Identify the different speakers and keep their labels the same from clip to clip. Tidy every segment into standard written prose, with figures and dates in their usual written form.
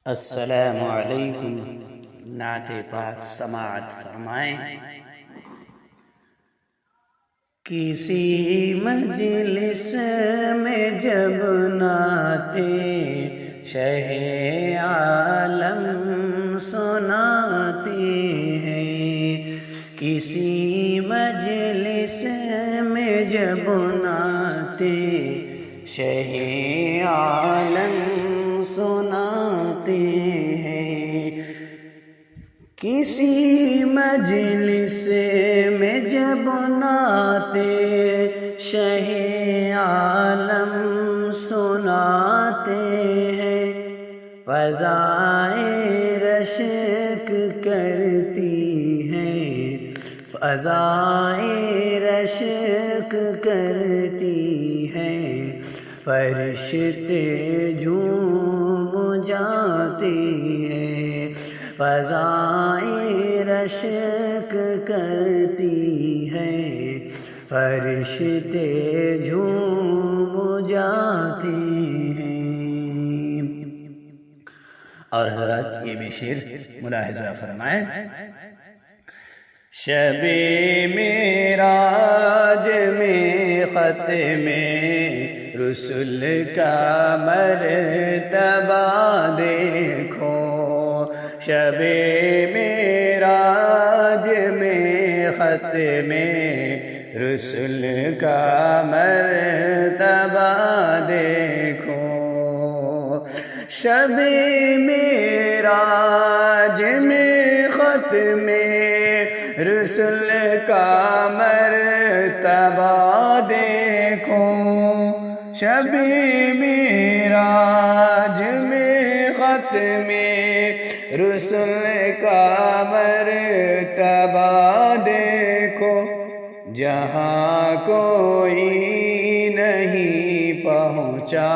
Speaker 1: السلام علیکم۔ نعت پاک سماعت فرمائیں۔ کسی مجلس میں جب نعت شہ عالم سناتے ہیں، کسی مجلس میں جب نعت شہ عالم سناتے ہیں، کسی مجلس میں جب نعت شہ عالم سناتے ہیں، فضائیں رشک کرتی ہیں، فضائیں رشک کرتی ہیں، فرشتے جھوم جاتے ہیں، فضائیں رشک کرتی ہیں، فرشتے جھوم جاتے ہیں۔ اور حضرات یہ بھی شعر ملاحظہ فرمائیں۔ شب معراج میں ختم رسل کا مرتبہ دیکھو، شب معراج میں ختم رسل کا مرتبہ دیکھو، شب معراج میں ختم رسل کا مرتبہ دیکھو، شب معراج میں ختم رسل کا مرتبہ دیکھو، جہاں کوئی نہیں پہنچا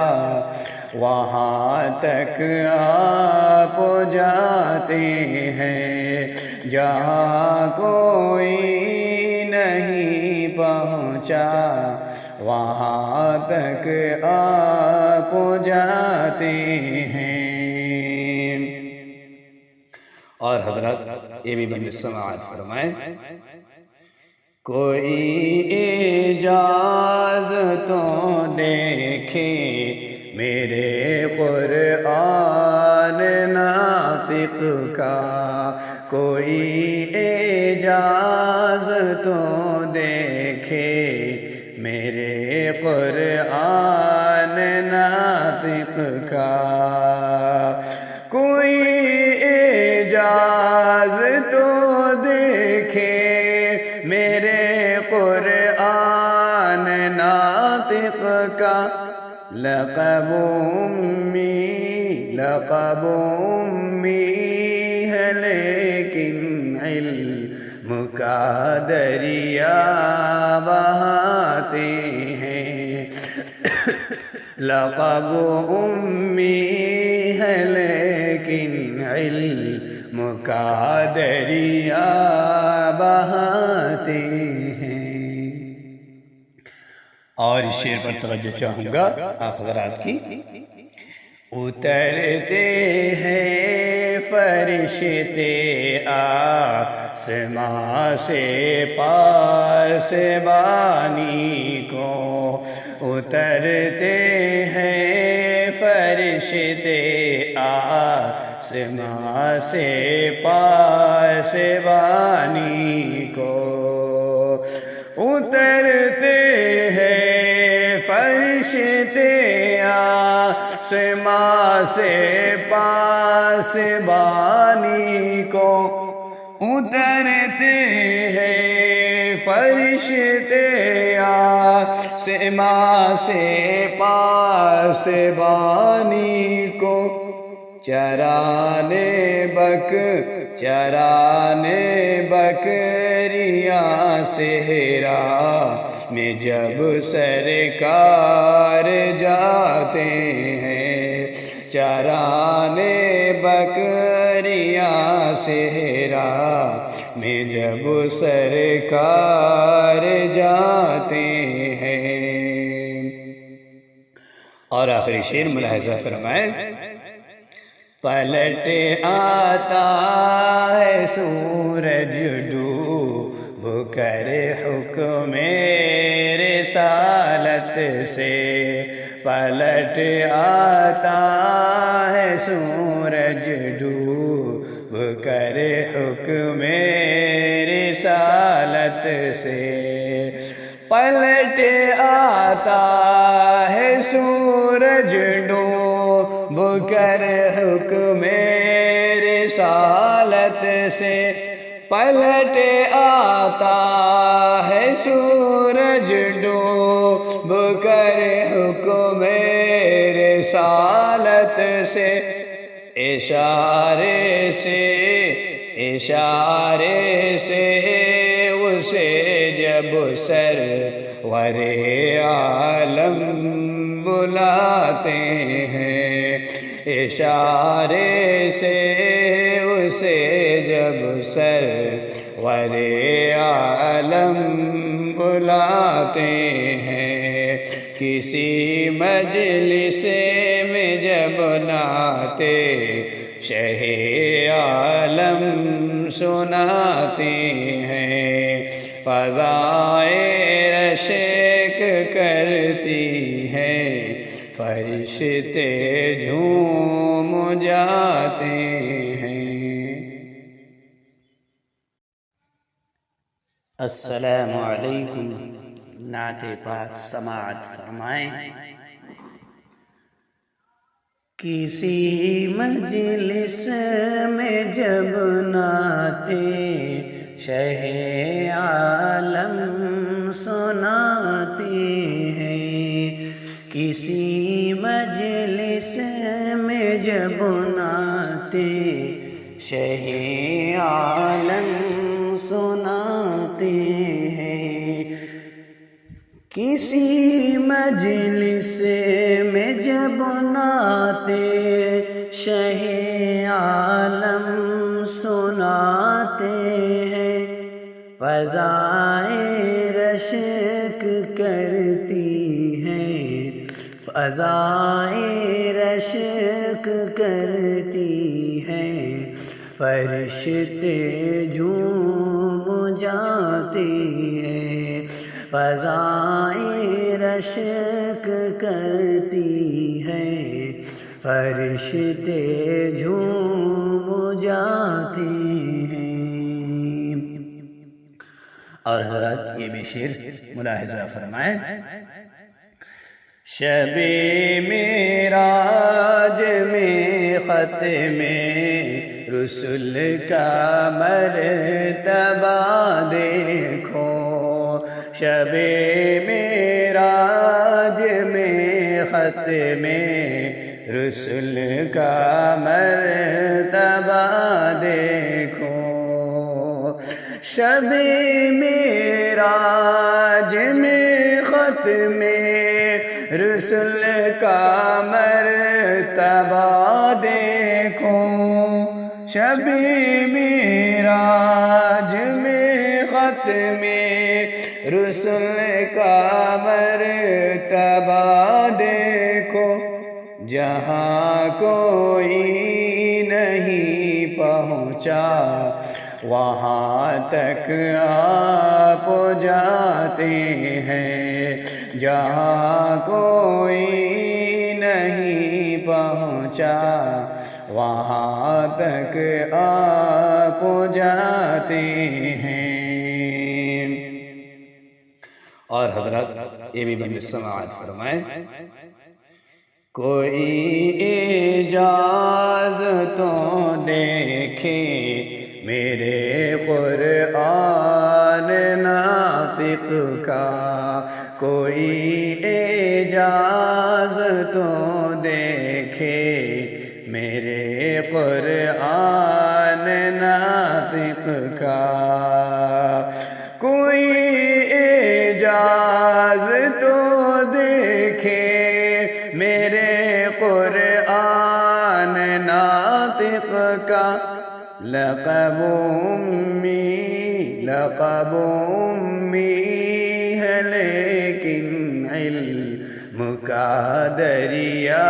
Speaker 1: وہاں تک آپ جاتے ہیں، جہاں کوئی نہیں پہنچا وہاں تک آپ جاتے ہیں۔ اور حضرات یہ بھی بند سماعت فرمائیں۔ کوئی اعجاز تو دیکھے میرے قرآن ناطق کا، کوئی اعجاز تو دیکھے میرے قرآن ناطق کا، کوئی اعجاز تو دیکھے میرے قرآن ناطق کا، لقب امی ہے لیکن علم کا دریا بہاتے ہیں، لقب امی ہے لیکن علم کا دریا بہاتے ہیں۔ اور اس شعر پر توجہ چاہوں گا آپ حضرات کی۔ اترتے ہیں فرشتے آسماں سے پاس بانی کو، اترتے ہیں فرشتے آسماں سے پاس بانی کو، اترتے ہیں فرشتے آسماں سے پاس بانی کو، اترتے ہیں فرشتے آسماں سے پاس بانی کو، چرانے بکریاں صحرا میں جب سرکار جاتے ہیں، چرانے بکریاں صحرا میں جب سرکار جاتے ہیں۔ اور آخری شعر ملاحظہ فرمائیں۔ پلٹ آتا ہے سورج ڈوب کر حکم رسالت سے، پلٹ آتا ہے سورج ڈوب کر حکم رسالت سے، پلٹ آتا ہے سورج ڈوب کر حکم رسالت سے، پلٹ آتا ہے سورج ڈوب کر حکم رسالت سے، اشارے سے اسے جب سرور عالم بلاتے ہیں، اشارے سے اسے جب سرور عالم بلاتے ہیں، کسی مجلس میں جب نعتِ شہ عالم سناتے ہیں، فضائیں رشک کرتی ہیں، فرشتے جھوم جاتے ہیں۔
Speaker 2: السلام علیکم، نعت پاک سماعت فرمائیں۔ کسی مجلس میں جب نعت شہ عالم سناتے ہیں، کسی مجلس میں جب نعت شہ عالم سناتے ہیں، کسی مجلس میں جب نعت شہ عالم سناتے ہیں، فضائیں رشک کرتی ہیں، فضائیں رشک کرتی ہیں، فرشتے جھوم جاتے ہیں، فضائیں رشک کرتی ہیں، فرشتے جھوم جاتے ہیں۔
Speaker 1: اور حضرات یہ بھی شعر ملاحظہ فرمائیں۔ شب معراج میں ختم رسل کا مرتبہ دیکھو، شب معراج میں ختم رسل کا مرتبہ دیکھو، شب معراج میں ختم رسل کا مرتبہ دیکھو، شب معراج میں ختم رسل کا مرتبہ دیکھو، جہاں کوئی نہیں پہنچا وہاں تک آپ جاتے ہیں، جہاں کوئی نہیں پہنچا وہاں تک آپ جاتے ہیں۔ اور حضرات یہ بھی بند سماعت فرمائیں۔ کوئی اعجاز تو دیکھے میرے قرآن ناطق کا، کوئی اعجاز تو دیکھے میرے قرآن ناطق کا، کوئی اعجاز تو دیکھے میرے قرآن ناطق کا، لقب امی ہے لیکن علم کا دریا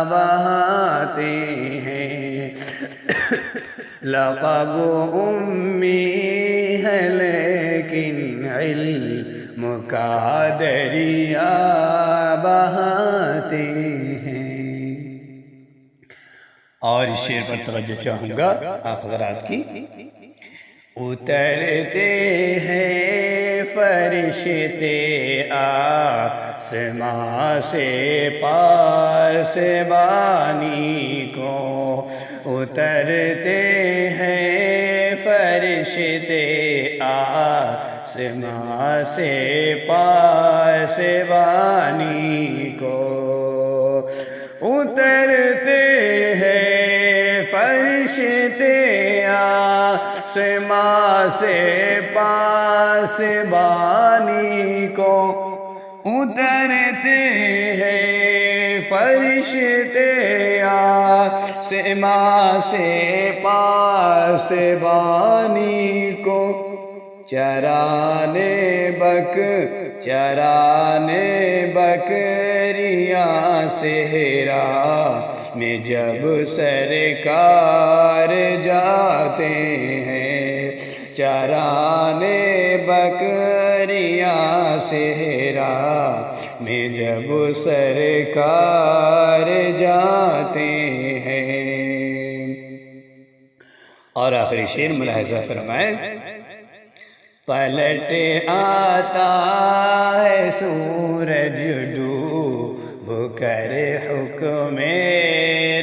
Speaker 1: بہاتے ہیں،
Speaker 2: لقب امی ہے لیکن علم کا دریا بہاتے ہیں۔
Speaker 1: اور اس شعر پر توجہ چاہوں گا آپ حضرات کی۔
Speaker 2: اترتے ہیں فرشتے آسماں سے پاسبانی کو، اترتے ہیں فرشتے آسماں سے پاسبانی کو، اترتے ہیں فرشتے آسماں سے پاسبانی کو، اترتے ہیں فرشتے آسماں سے پاسبانی کو، چرانے بکریاں صحرا میں جب سرکار جاتے ہیں، چرانے بکریاں صحرا میں جب سرکار جاتے ہیں۔
Speaker 1: اور آخری شعر ملاحظہ فرمائیں۔
Speaker 2: پلٹ آتا ہے سورج ڈوب کر حکم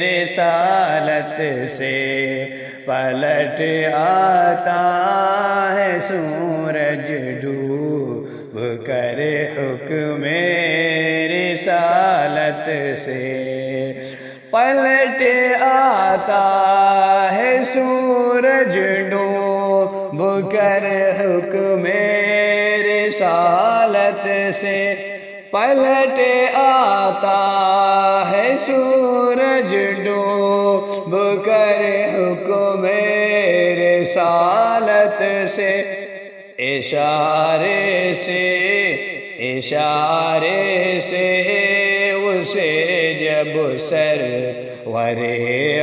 Speaker 2: رسالت سے، پلٹ آتا ہے سورج ڈوب کر حکم رسالت سے، پلٹ آتا ہے سورج ڈوب کر حکم رسالت سے، پلٹ آتا ہے سورج ڈوب کر حکم رسالت سے، اشارے سے اسے جب سرور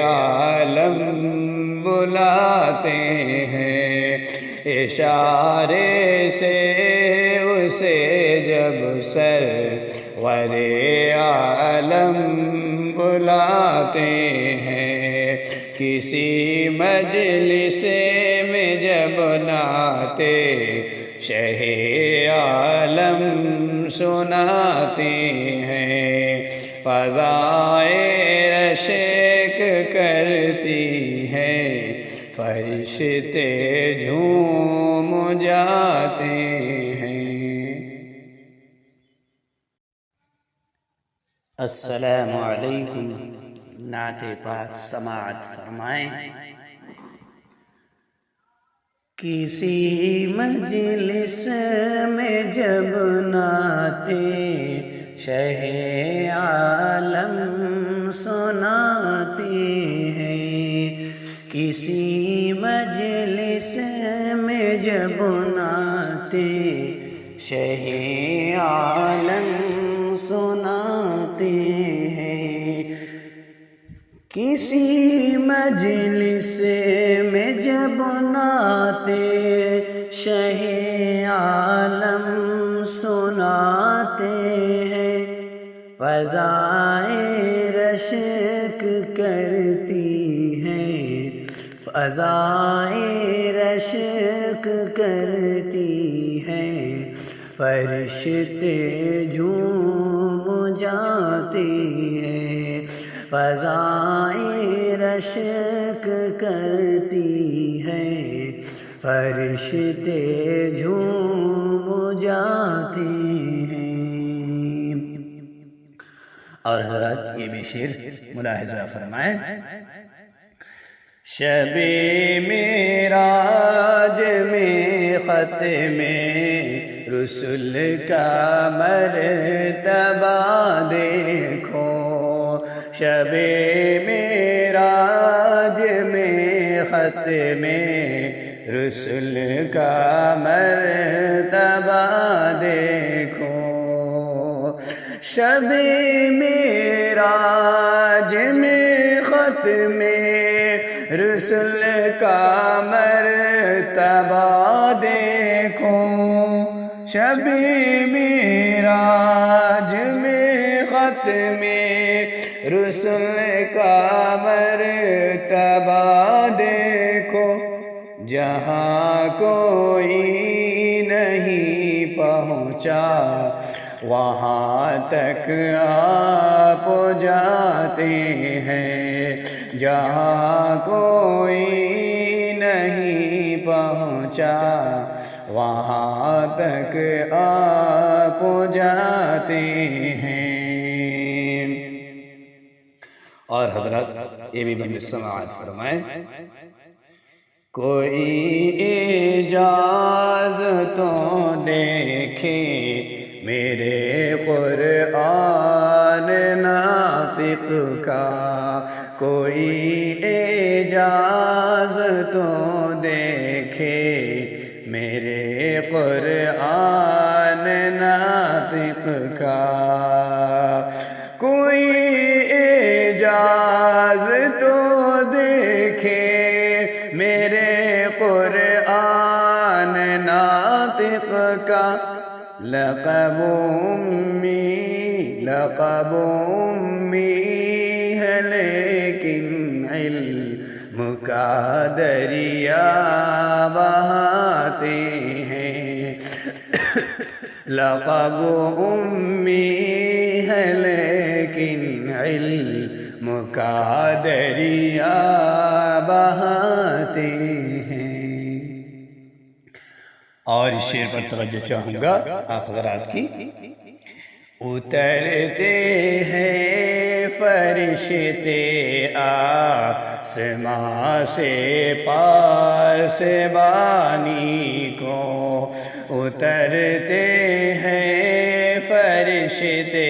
Speaker 2: عالم بلاتے ہیں، اشارے سے اسے جب سرور عالم بلاتے ہیں، کسی مجلس میں جب نعتِ شہ عالم سناتے ہیں، فضائے رشک کرتی ہیں، فرشتے جھوم جاتے ہیں۔
Speaker 1: السلام علیکم۔ نعت پاک سماعت فرمائیں۔
Speaker 2: کسی مجلس میں جب نعتِ شہ عالم سناتے ہیں، کسی مجلس میں جب نعتِ شہ عالم سناتے ہیں، کسی مجلس میں جب نعتِ شہ عالم سناتے ہیں، فضائے رشک کرتی ہیں، فضائے رشک کرتی ہیں، فرشتے جھوم جاتے ہیں، فضائے رشک کرتی ہیں، فرشتے جھوم جاتے ہیں۔
Speaker 1: اور حضرات یہ بھی شعر ملاحظہ فرمائیں۔
Speaker 2: شب معراج میں ختم رسل کا مرتبہ دیکھو، شب معراج میں ختم رسل کا مرتبہ دیکھو، شب معراج میں ختم رسل کا مرتبہ دیکھو، شب-ِ معراج میں ختم رسل کا مرتبہ دیکھو، جہاں کوئی نہیں پہنچا وہاں تک آپ جاتے ہیں، جہاں کوئی نہیں پہنچا وہاں تک آپ جاتے ہیں۔
Speaker 1: اور حضرات یہ بھی بند سماعت فرمائیں،
Speaker 2: کوئی اعجاز تو دیکھے میرے قرآن ناطق کا، کوئی اعجاز تو دیکھے میرے قرآن ناطق کا، کوئی اعجاز تو دیکھے میرے قرآن ناطق کا، لقب امی ہے لیکن علم کا دریا بہاتے ہیں، لقب امی ہے لیکن علم کا دریا بہاتے ہیں۔
Speaker 1: اور اس شعر پر توجہ چاہوں گا آپ حضرات کی،
Speaker 2: اترتے ہیں فرشتے آسماں سے پاسبانی کو، اترتے ہیں فرشتے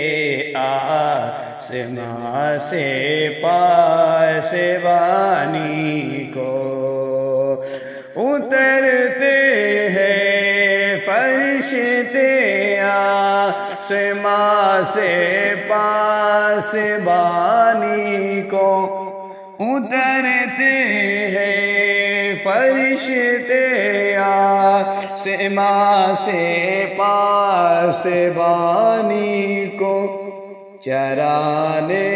Speaker 2: آسماں سے پاسبانی کو، اترتے ہیں فرشتے آسماں سے پاسبانی کو، اترتے ہیں فرشتے آسماں سے پاسبانی کو، چرانے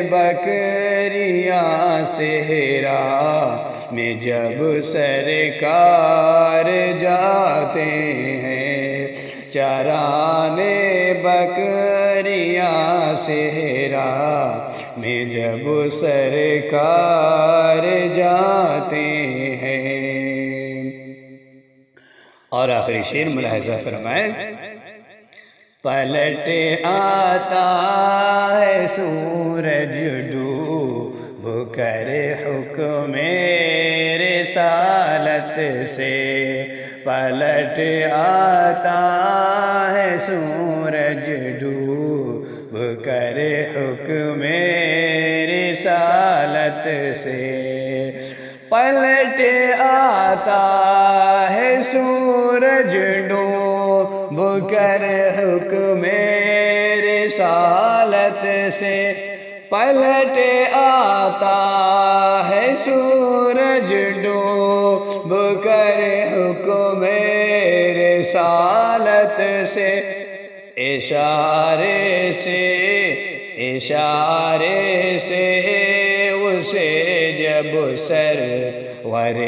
Speaker 2: بکریاں صحرا میں جب سرکار جاتے ہیں، چرانے بکریاں صحرا میں جب سرکار جاتے ہیں۔
Speaker 1: اور آخری شعر ملاحظہ فرمائیں،
Speaker 2: پلٹ آتا ہے سورج ڈوب کر حکم رسالت سے، پلٹ آتا ہے سورج ڈوب کر حکم رسالت سے، پلٹ آتا ہے سورج ڈوب کر حکم رسالت سے، پلٹ آتا ہے سورج ڈوب کر حکم رسالت سے، اشارے سے اسے جب سرور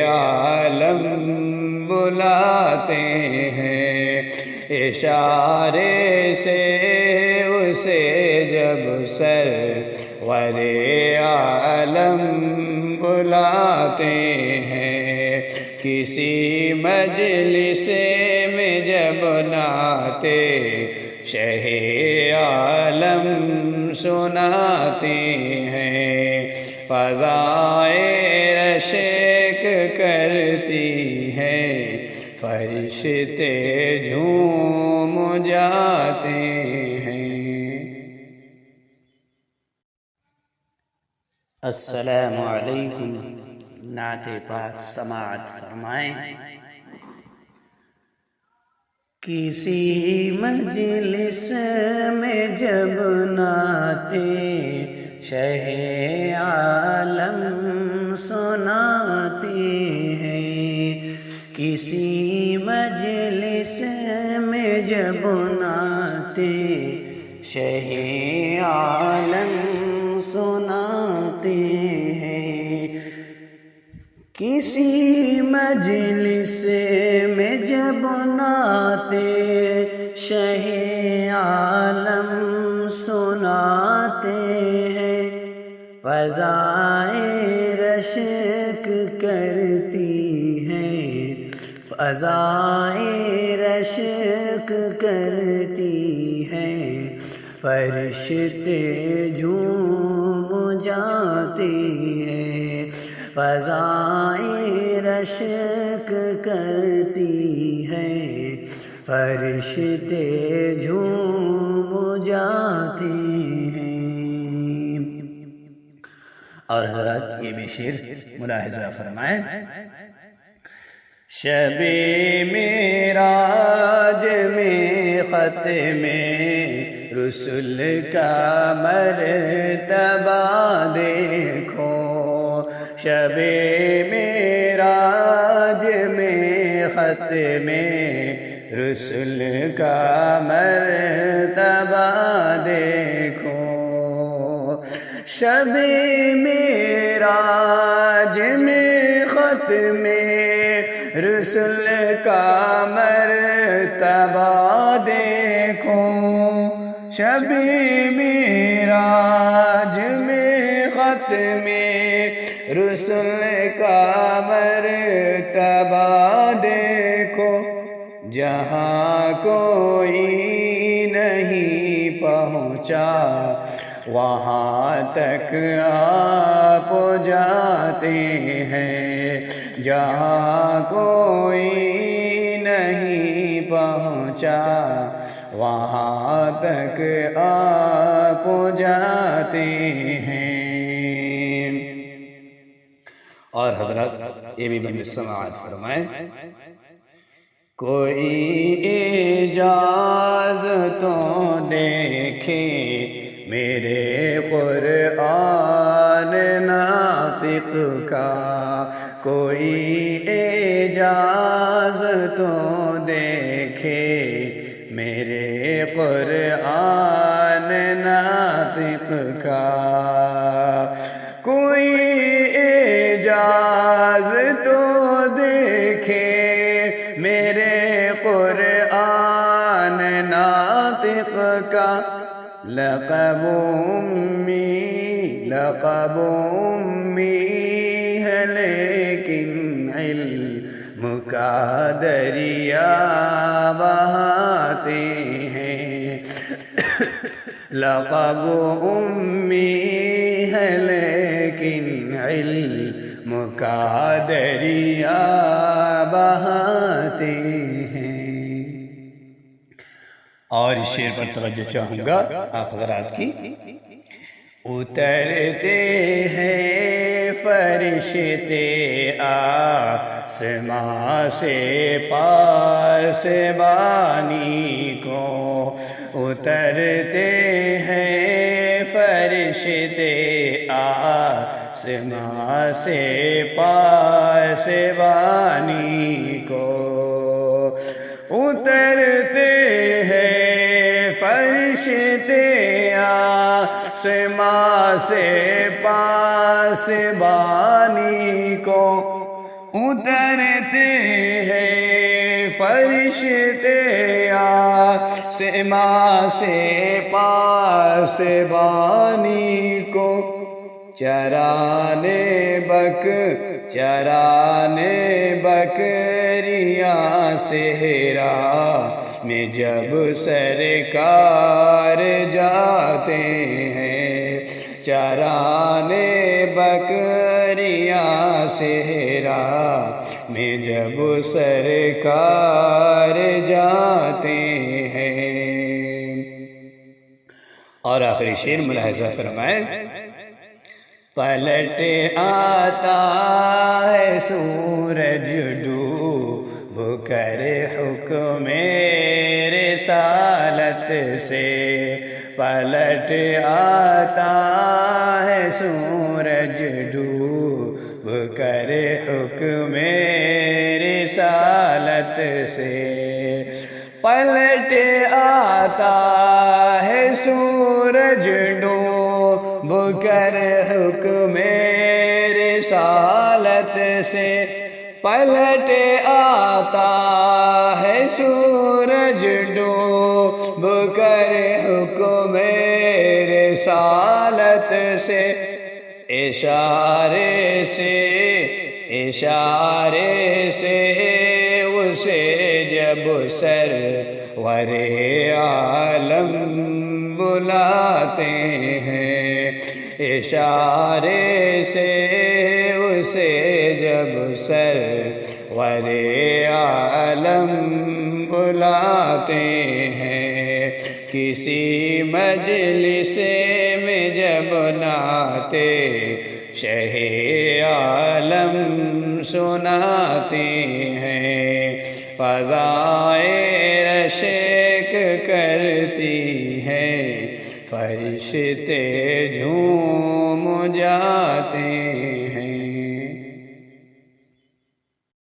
Speaker 2: عالم بلاتے ہیں، اشارے سے اسے جب سرور عالم بلاتے ہیں، کسی مجلس میں جب نعتِ شہ عالم سناتے ہیں، فضائے رشک کرتی ہیں، فرشتے جھوم جاتے ہیں۔
Speaker 1: السلام علیکم، نعت پاک سماعت فرمائیں۔
Speaker 2: کسی مجلس میں جب نعتِ شہ عالم سناتے ہیں، کسی مجلس میں جب ناتے شہ عالم سناتے ہیں، کسی مجلس میں جب ناتے شہ عالم سناتے ہیں، فضائے رشک کرتی ہیں، فضائے رشک کرتی ہیں، فرشتے جھوم جاتے ہیں، فضائے رشک کرتی ہیں، فرشتے جھوم جاتے ہیں۔
Speaker 1: اور حضرات یہ بھی شعر ملاحظہ فرمائیں۔
Speaker 2: شب معراج میں ختم رسل کا مرتبہ دیکھو، شب معراج میں ختم رسل کا مرتبہ دیکھو، شب معراج میں ختم رسل کا مرتبہ دیکھو، شب معراج میں ختم رسل کا مرتبہ دیکھو، جہاں کوئی نہیں پہنچا وہاں تک آپ جاتے ہیں، جہاں کوئی نہیں پہنچا وہاں تک آپ جاتے ہیں۔
Speaker 1: اور حضرات یہ بھی بند سماعت فرمائیں۔
Speaker 2: کوئی اجازت تو دیکھے میرے قرآن ناطق کا، کوئی اجازت تو دیکھے میرے قرآن ناطق کا، کوئی اجازت تو دیکھے میرے قرآن ناطق کا، لقب امی ہے لیکن علم کا دریا بہاتے ہیں، لقب امی ہے لیکن علم کا دریا بہاتے ہیں۔
Speaker 1: اور اس شعر پر توجہ چاہوں گا آپ حضرات کی۔
Speaker 2: اترتے ہیں فرشتے آسماں سے پاسبانی کو، اترتے ہیں فرشتے آسماں سے پاسبانی کو، اترتے ہیں فرشتے آسماں سے پاسبانی کو، اترتے ہیں فرشتے آسماں سے پاسبانی کو، چرانے بکریاں صحرا میں جب سرکار جاتے ہیں، چرانے بکریاں صحرا میں جب سرکار جاتے ہیں۔
Speaker 1: اور آخری شعر ملاحظہ فرمائیں۔
Speaker 2: پلٹ آتا ہے سورج ڈوب کر حکم رسالت سے، پلٹ آتا ہے سورج ڈوب کر حکم رسالت سے، پلٹ آتا ہے سورج ڈوب کر حکم رسالت سے، پلٹ آتا ہے سورج ڈوب کر حکم رسالت سے، اشارے سے اسے جب سرور عالم بلاتے ہیں، اشارے سے اسے جب سرور عالم بلاتے ہیں، کسی مجلس میں جب نعتِ شہ عالم سناتے ہیں، فضائیں رشک کرتی ہیں، فرشتے جھوم جاتے